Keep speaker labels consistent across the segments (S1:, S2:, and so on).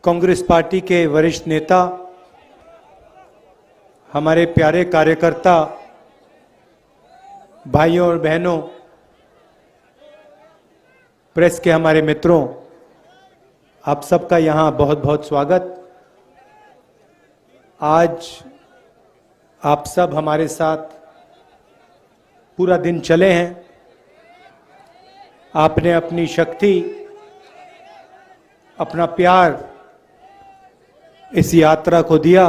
S1: Congress party के वरिष्ठ नेता, हमारे प्यारे कार्यकर्ता, भाइयों और बहनों, प्रेस के हमारे मित्रों, आप सबका यहाँ बहुत बहुत स्वागत। आज आप सब हमारे साथ पूरा दिन चले हैं। आपने अपनी शक्ति, अपना प्यार इस यात्रा को दिया,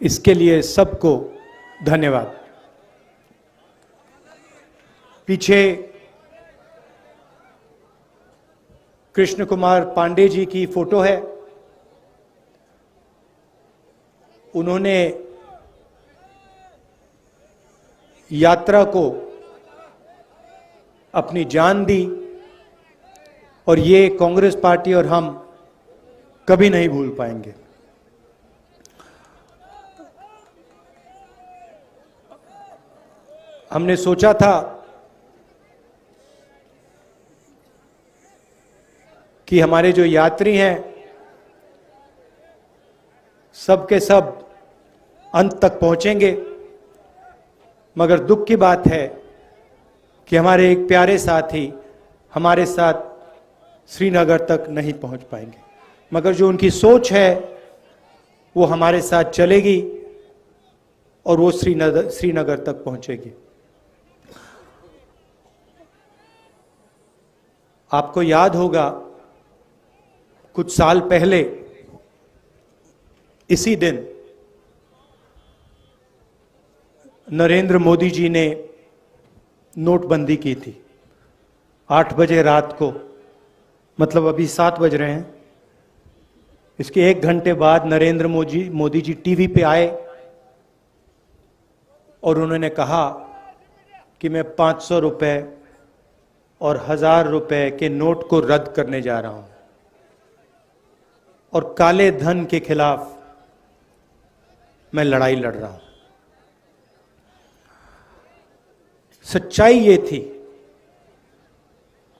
S1: इसके लिए सबको धन्यवाद। पीछे कृष्ण कुमार पांडे जी की फोटो है। उन्होंने यात्रा को अपनी जान दी और ये कांग्रेस पार्टी और हम कभी नहीं भूल पाएंगे। हमने सोचा था कि हमारे जो यात्री हैं सब के सब अंत तक पहुंचेंगे, मगर दुख की बात है कि हमारे एक प्यारे साथी हमारे साथ श्रीनगर तक नहीं पहुंच पाएंगे, मगर जो उनकी सोच है वो हमारे साथ चलेगी और वो श्रीनगर तक पहुंचेगी। आपको याद होगा कुछ साल पहले इसी दिन नरेंद्र मोदी जी ने नोटबंदी की थी। 8 बजे रात को, मतलब अभी 7 बज रहे हैं, इसके 1 घंटे बाद नरेंद्र मोदी जी टीवी पे आए और उन्होंने कहा कि मैं 500 रुपए और 1000 रुपए के नोट को रद्द करने जा रहा हूं और काले धन के खिलाफ मैं लड़ाई लड़ रहा हूं। सच्चाई ये थी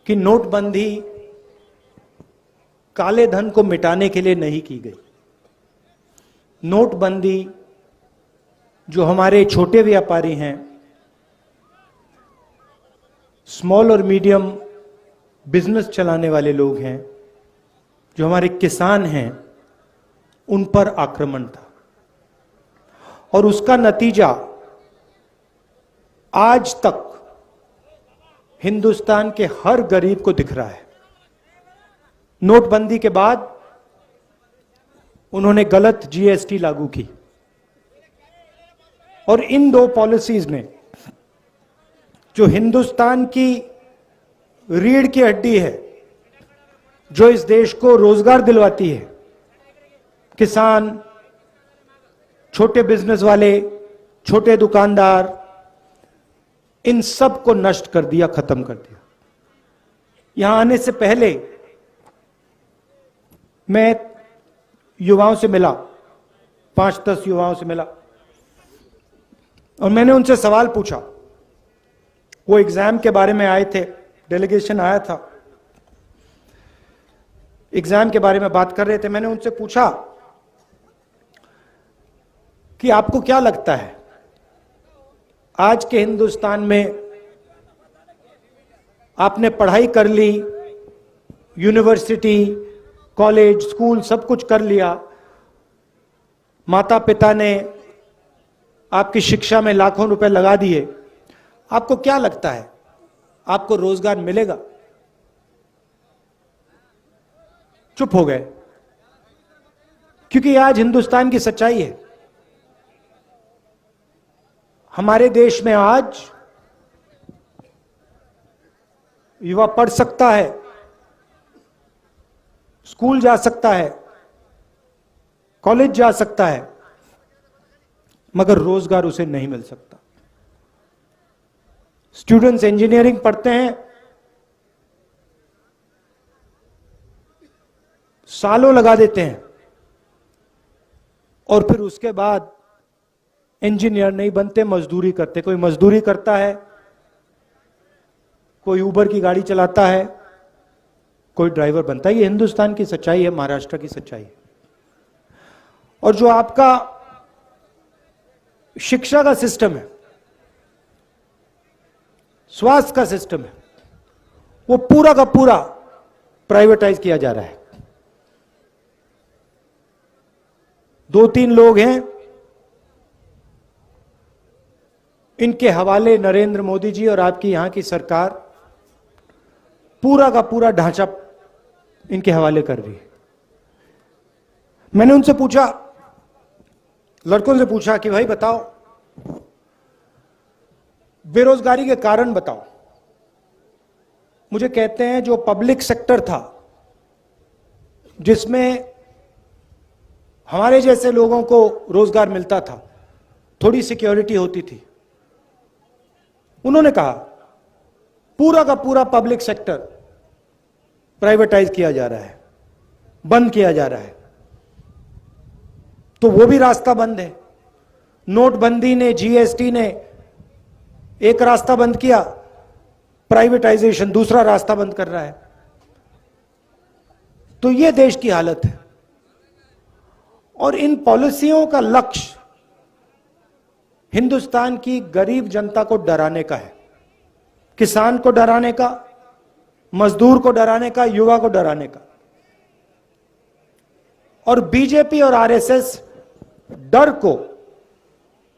S1: कि नोटबंदी काले धन को मिटाने के लिए नहीं की गई। नोटबंदी जो हमारे छोटे व्यापारी हैं, स्मॉल और मीडियम बिजनेस चलाने वाले लोग हैं, जो हमारे किसान हैं, उन पर आक्रमण था और उसका नतीजा आज तक हिंदुस्तान के हर गरीब को दिख रहा है। नोटबंदी के बाद उन्होंने गलत जीएसटी लागू की और इन 2 पॉलिसीज ने, जो हिंदुस्तान की रीढ़ की हड्डी है, जो इस देश को रोजगार दिलवाती है, किसान, छोटे बिजनेस वाले, छोटे दुकानदार, इन सब को नष्ट कर दिया, खत्म कर दिया। यहां आने से पहले मैं युवाओं से मिला, 5-10 युवाओं से मिला और मैंने उनसे सवाल पूछा। वो एग्जाम के बारे में आए थे, डेलीगेशन आया था, एग्जाम के बारे में बात कर रहे थे। मैंने उनसे पूछा कि आपको क्या लगता है आज के हिंदुस्तान में, आपने पढ़ाई कर ली, यूनिवर्सिटी, कॉलेज, स्कूल सब कुछ कर लिया, माता पिता ने आपकी शिक्षा में लाखों रुपए लगा दिए, आपको क्या लगता है आपको रोजगार मिलेगा? चुप हो गए, क्योंकि आज हिंदुस्तान की सच्चाई है। हमारे देश में आज युवा पढ़ सकता है, स्कूल जा सकता है, कॉलेज जा सकता है, मगर रोजगार उसे नहीं मिल सकता। स्टूडेंट्स इंजीनियरिंग पढ़ते हैं, सालों लगा देते हैं और फिर उसके बाद इंजीनियर नहीं बनते, मजदूरी करते। कोई मजदूरी करता है, कोई उबर की गाड़ी चलाता है, कोई ड्राइवर बनता है। ये हिंदुस्तान की सच्चाई है, महाराष्ट्र की सच्चाई है। और जो आपका शिक्षा का सिस्टम है, स्वास्थ्य का सिस्टम है, वो पूरा का पूरा प्राइवेटाइज किया जा रहा है। 2-3 लोग हैं, इनके हवाले नरेंद्र मोदी जी और आपकी यहां की सरकार पूरा का पूरा ढांचा इनके हवाले कर रही है। मैंने उनसे पूछा, लड़कों से पूछा कि भाई बताओ, बेरोजगारी के कारण बताओ। मुझे कहते हैं जो पब्लिक सेक्टर था, जिसमें हमारे जैसे लोगों को रोजगार मिलता था, थोड़ी सिक्योरिटी होती थी, उन्होंने कहा पूरा का पूरा पब्लिक सेक्टर प्राइवेटाइज किया जा रहा है, बंद किया जा रहा है। तो वो भी रास्ता बंद है। नोटबंदी ने, जीएसटी ने एक रास्ता बंद किया, प्राइवेटाइजेशन दूसरा रास्ता बंद कर रहा है। तो ये देश की हालत है। और इन पॉलिसियों का लक्ष्य हिंदुस्तान की गरीब जनता को डराने का है, किसान को डराने का, मजदूर को डराने का, युवा को डराने का। और बीजेपी और आरएसएस डर को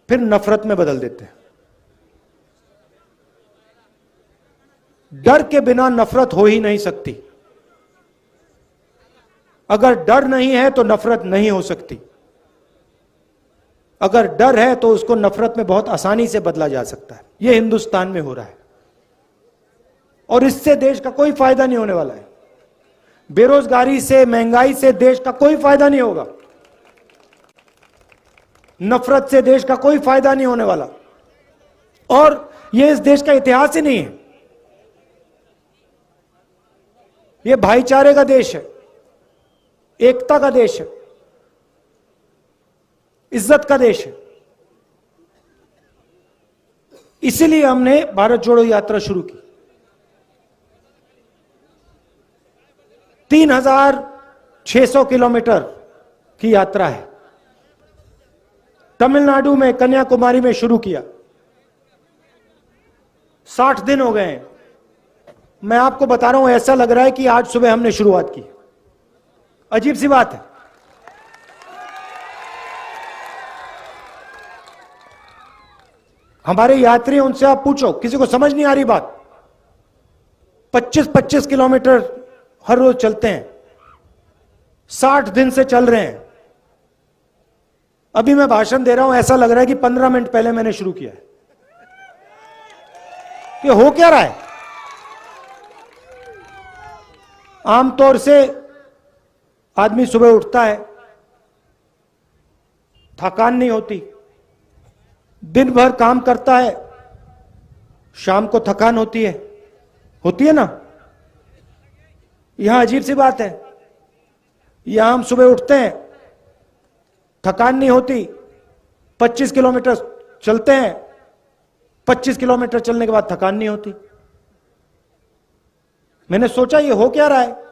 S1: फिर नफरत में बदल देते हैं। डर के बिना नफरत हो ही नहीं सकती। अगर डर नहीं है तो नफरत नहीं हो सकती। अगर डर है तो उसको नफरत में बहुत आसानी से बदला जा सकता है। यह हिंदुस्तान में हो रहा है और इससे देश का कोई फायदा नहीं होने वाला है। बेरोजगारी से, महंगाई से देश का कोई फायदा नहीं होगा। नफरत से देश का कोई फायदा नहीं होने वाला। और यह इस देश का इतिहास ही नहीं है। यह भाईचारे का देश है, एकता का देश है, इज्जत का देश है। इसीलिए हमने भारत जोड़ो यात्रा शुरू की। 3600 किलोमीटर की यात्रा है। तमिलनाडु में, कन्याकुमारी में शुरू किया। 60 दिन हो गए हैं। मैं आपको बता रहा हूं, ऐसा लग रहा है कि आज सुबह हमने शुरुआत की। अजीब सी बात है। हमारे यात्री, उनसे आप पूछो, किसी को समझ नहीं आ रही बात। 25-25 किलोमीटर हर रोज चलते हैं। 60 दिन से चल रहे हैं। अभी मैं भाषण दे रहा हूं, ऐसा लग रहा है कि 15 मिनट पहले मैंने शुरू किया है। ये हो क्या रहा है? आमतौर से आदमी सुबह उठता है, थकान नहीं होती, दिन भर काम करता है, शाम को थकान होती है ना? यहां अजीब सी बात है। यहां हम सुबह उठते हैं, थकान नहीं होती, 25 किलोमीटर चलते हैं, 25 किलोमीटर चलने के बाद थकान नहीं होती। मैंने सोचा ये हो क्या रहा है?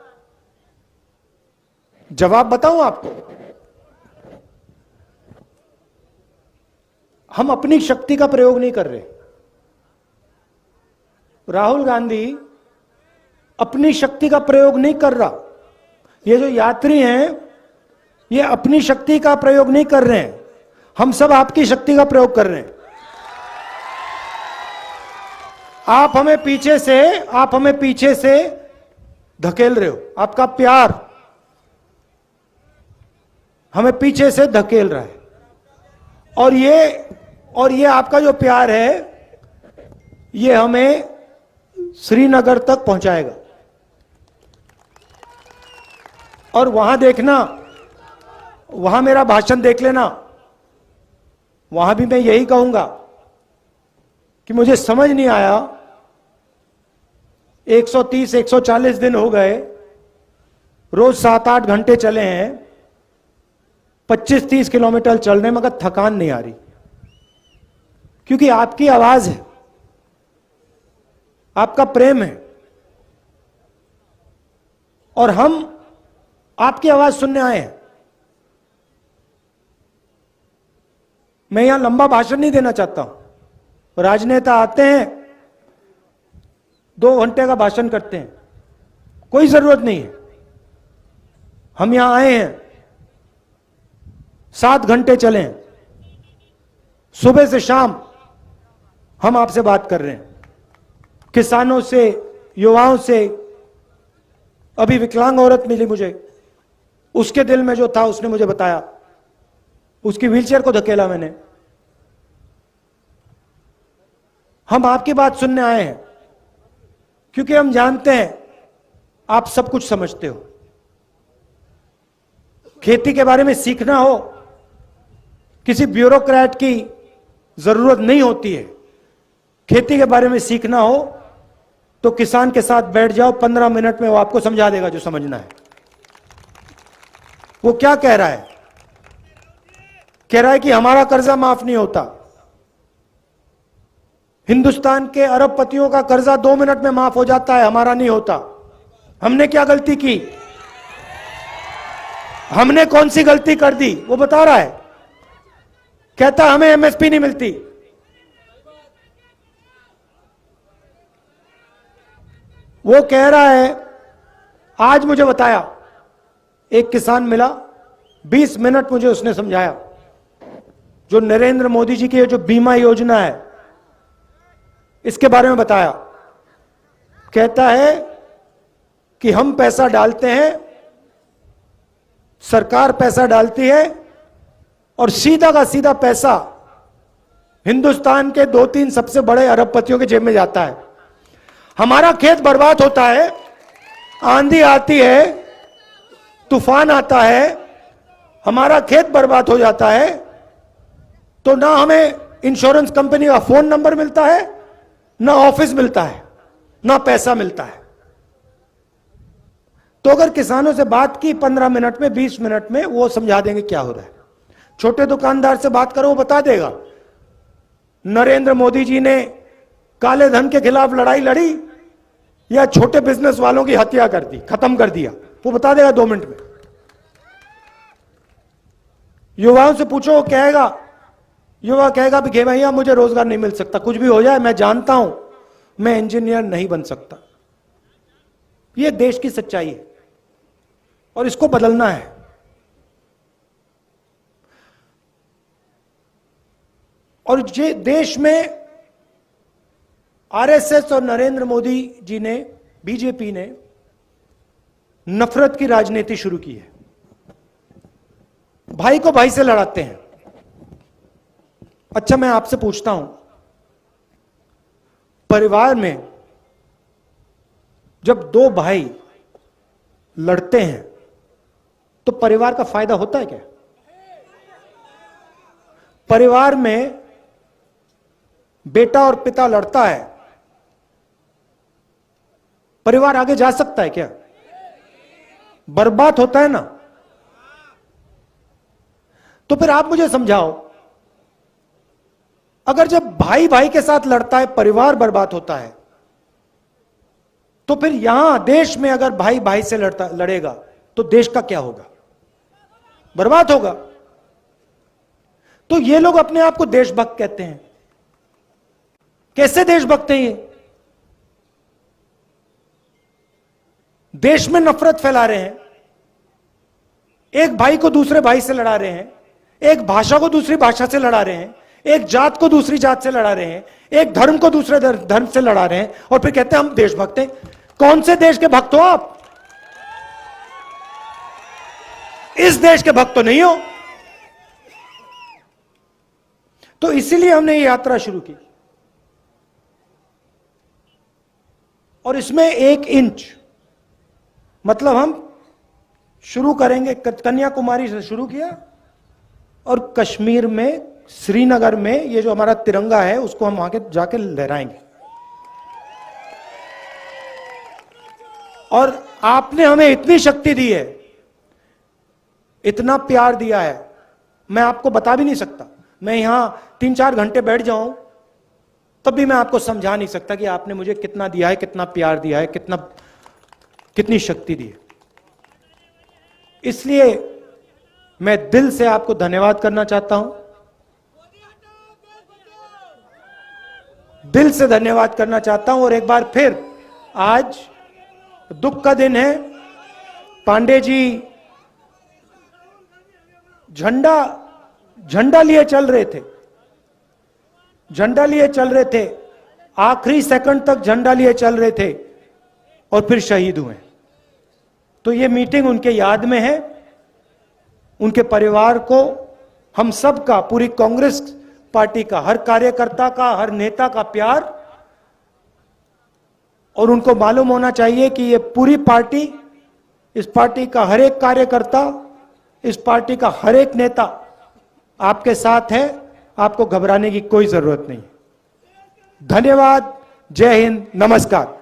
S1: जवाब बताऊं आपको। हम अपनी शक्ति का प्रयोग नहीं कर रहे। राहुल गांधी अपनी शक्ति का प्रयोग नहीं कर रहा। ये जो यात्री हैं, ये अपनी शक्ति का प्रयोग नहीं कर रहे हैं। हम सब आपकी शक्ति का प्रयोग कर रहे हैं। आप हमें पीछे से धकेल रहे हो। आपका प्यार हमें पीछे से धकेल रहा है। और ये आपका जो प्यार है, ये हमें श्रीनगर तक पहुंचाएगा। और वहां देखना, वहां मेरा भाषण देख लेना। वहां भी मैं यही कहूंगा कि मुझे समझ नहीं आया, 130-140 दिन हो गए, रोज 7-8 घंटे चले हैं, 25-30 किलोमीटर चल रहे, मगर थकान नहीं आ रही। क्योंकि आपकी आवाज है, आपका प्रेम है। और हम आपकी आवाज सुनने आए हैं। मैं यहां लंबा भाषण नहीं देना चाहता हूं। राजनेता आते हैं, 2 घंटे का भाषण करते हैं, कोई जरूरत नहीं है। हम यहां आए हैं, 7 घंटे चले, सुबह से शाम हम आपसे बात कर रहे हैं, किसानों से, युवाओं से। अभी विकलांग औरत मिली मुझे, उसके दिल में जो था उसने मुझे बताया, उसकी व्हीलचेयर को धकेला मैंने। हम आपकी बात सुनने आए हैं क्योंकि हम जानते हैं आप सब कुछ समझते हो। खेती के बारे में सीखना हो, किसी ब्यूरोक्रेट की जरूरत नहीं होती है। खेती के बारे में सीखना हो तो किसान के साथ बैठ जाओ, 15 मिनट में वो आपको समझा देगा जो समझना है। वो क्या कह रहा है? कह रहा है कि हमारा कर्जा माफ नहीं होता। हिंदुस्तान के अरबपतियों का कर्जा 2 मिनट में माफ हो जाता है, हमारा नहीं होता। हमने क्या गलती की? हमने कौन सी गलती कर दी? वो बता रहा है। कहता हमें एमएसपी नहीं मिलती। वो कह रहा है, आज मुझे बताया, एक किसान मिला, 20 मिनट मुझे उसने समझाया, जो नरेंद्र मोदी जी की जो बीमा योजना है इसके बारे में बताया। कहता है कि हम पैसा डालते हैं, सरकार पैसा डालती है और सीधा का सीधा पैसा हिंदुस्तान के 2-3 सबसे बड़े अरबपतियों के जेब में जाता है। हमारा खेत बर्बाद होता है, आंधी आती है, तूफान आता है, हमारा खेत बर्बाद हो जाता है, तो ना हमें इंश्योरेंस कंपनी का फोन नंबर मिलता है, ना ऑफिस मिलता है, ना पैसा मिलता है। तो अगर किसानों से बात की 15 मिनट में, 20 मिनट में, वो समझा देंगे क्या हो रहा है। छोटे दुकानदार से बात करो, वो बता देगा नरेंद्र मोदी जी ने काले धन के खिलाफ लड़ाई लड़ी या छोटे बिजनेस वालों की हत्या कर दी, खत्म कर दिया। वो बता देगा 2 मिनट में। युवाओं से पूछो, वो कहेगा, युवा कहेगा कि भैया मुझे रोजगार नहीं मिल सकता, कुछ भी हो जाए, मैं जानता हूं मैं इंजीनियर नहीं बन सकता। यह देश की सच्चाई है और इसको बदलना है। और ये देश में आरएसएस और नरेंद्र मोदी जी ने, बीजेपी ने नफरत की राजनीति शुरू की है। भाई को भाई से लड़ाते हैं। अच्छा, मैं आपसे पूछता हूं, परिवार में जब 2 भाई लड़ते हैं तो परिवार का फायदा होता है क्या? परिवार में बेटा और पिता लड़ता है, परिवार आगे जा सकता है क्या? बर्बाद होता है ना। तो फिर आप मुझे समझाओ, अगर जब भाई भाई के साथ लड़ता है परिवार बर्बाद होता है, तो फिर यहां देश में अगर भाई भाई से लड़ेगा तो देश का क्या होगा? बर्बाद होगा। तो ये लोग अपने आप को देशभक्त कहते हैं। कैसे देशभक्त हैं ये? देश में नफरत फैला रहे हैं, एक भाई को दूसरे भाई से लड़ा रहे हैं, एक भाषा को दूसरी भाषा से लड़ा रहे हैं, एक जात को दूसरी जात से लड़ा रहे हैं, एक धर्म को दूसरे धर्म से लड़ा रहे हैं, और फिर कहते हैं हम देशभक्त हैं। कौन से देश के भक्त हो आप? इस देश के भक्त तो नहीं हो। तो इसीलिए हमने ये यात्रा शुरू की, और इसमें 1 इंच मतलब हम शुरू करेंगे, कन्याकुमारी से शुरू किया और कश्मीर में, श्रीनगर में ये जो हमारा तिरंगा है उसको हम आगे जाके लहराएंगे। और आपने हमें इतनी शक्ति दी है, इतना प्यार दिया है, मैं आपको बता भी नहीं सकता। मैं यहां 3-4 घंटे बैठ जाऊं तब भी मैं आपको समझा नहीं सकता कि आपने मुझे कितना दिया है, कितना प्यार दिया है, कितनी शक्ति दी है। इसलिए मैं दिल से आपको धन्यवाद करना चाहता हूं, दिल से धन्यवाद करना चाहता हूं। और एक बार फिर आज दुख का दिन है। पांडे जी झंडा लिए चल रहे थे, झंडा लिए चल रहे थे, आखिरी सेकंड तक झंडा लिए चल रहे थे और फिर शहीद हुए। तो ये मीटिंग उनके याद में है। उनके परिवार को, हम सब का, पूरी कांग्रेस पार्टी का, हर कार्यकर्ता का, हर नेता का प्यार। और उनको मालूम होना चाहिए कि ये पूरी पार्टी, इस पार्टी का हर एक कार्यकर्ता, इस पार्टी का हर एक नेता आपके साथ है। आपको घबराने की कोई जरूरत नहीं। धन्यवाद। जय हिंद। नमस्कार।